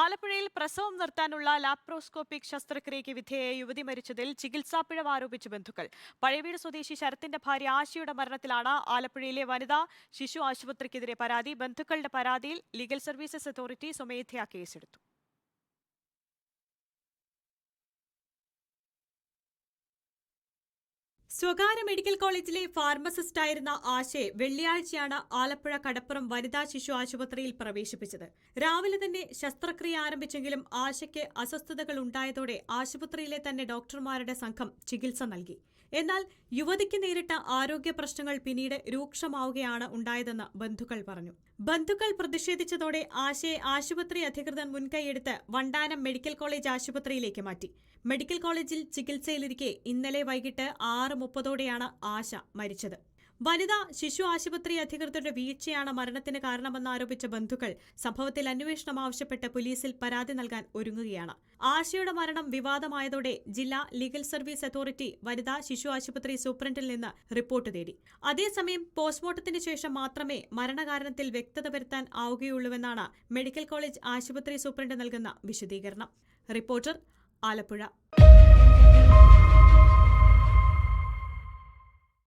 ആലപ്പുഴയിൽ പ്രസവം നിർത്താനുള്ള ലാപ്രോസ്കോപ്പിക് ശസ്ത്രക്രിയയ്ക്ക് വിധേയയായ യുവതി മരിച്ചതിൽ ചികിത്സാപ്പിഴവ് ആരോപിച്ച് ബന്ധുക്കൾ. പഴയവീട് സ്വദേശി ശരത്തിന്റെ ഭാര്യ ആശയുടെ മരണത്തിലാണ് ആലപ്പുഴയിലെ വനിതാ ശിശു ആശുപത്രിക്കെതിരെ പരാതി. ബന്ധുക്കളുടെ പരാതിയിൽ ലീഗൽ സർവീസസ് അതോറിറ്റി സ്വമേധയാ കേസെടുത്തു. സ്വകാര്യ മെഡിക്കൽ കോളേജിലെ ഫാർമസിസ്റ്റായിരുന്ന ആശയെ വെള്ളിയാഴ്ചയാണ് ആലപ്പുഴ കടപ്പുറം വനിതാ ശിശു ആശുപത്രിയിൽ പ്രവേശിപ്പിച്ചത്. രാവിലെ തന്നെ ശസ്ത്രക്രിയ ആരംഭിച്ചെങ്കിലും ആശയ്ക്ക് അസ്വസ്ഥതകൾ ഉണ്ടായതോടെ ആശുപത്രിയിലെ തന്നെ ഡോക്ടർമാരുടെ സംഘം ചികിത്സ നൽകി. എന്നാൽ യുവതിക്ക് നേരിട്ട ആരോഗ്യ പ്രശ്നങ്ങൾ പിന്നീട് രൂക്ഷമാവുകയാണ് ഉണ്ടായതെന്ന് ബന്ധുക്കൾ പറഞ്ഞു. ബന്ധുക്കൾ പ്രതിഷേധിച്ചതോടെ ആശയെ ആശുപത്രി അധികൃതർ മുൻകൈയെടുത്ത് വണ്ടാനം മെഡിക്കൽ കോളേജ് ആശുപത്രിയിലേക്ക് മാറ്റി. മെഡിക്കൽ കോളേജിൽ ചികിത്സയിലിരിക്കെ ഇന്നലെ വൈകിട്ട് 6:30ഓടെയാണ് ആശ മരിച്ചത്. വനിതാ ശിശു ആശുപത്രി അധികൃതരുടെ വീഴ്ചയാണ് മരണത്തിന് കാരണമെന്നാരോപിച്ച ബന്ധുക്കൾ സംഭവത്തിൽ അന്വേഷണം ആവശ്യപ്പെട്ട് പോലീസിൽ പരാതി നൽകാൻ ഒരുങ്ങുകയാണ്. ആശയുടെ മരണം വിവാദമായതോടെ ജില്ലാ ലീഗൽ സർവീസ് അതോറിറ്റി വനിതാ ശിശു ആശുപത്രി സൂപ്രണ്ടിൽ നിന്ന് റിപ്പോർട്ട് തേടി. അതേസമയം പോസ്റ്റ്മോർട്ടത്തിന് ശേഷം മാത്രമേ മരണകാരണത്തിൽ വ്യക്തത വരുത്താൻ ആവുകയുള്ളൂവെന്നാണ് മെഡിക്കൽ കോളേജ് ആശുപത്രി സൂപ്രണ്ട് നൽകുന്ന വിശദീകരണം. റിപ്പോർട്ടർ, ആലപ്പുഴ.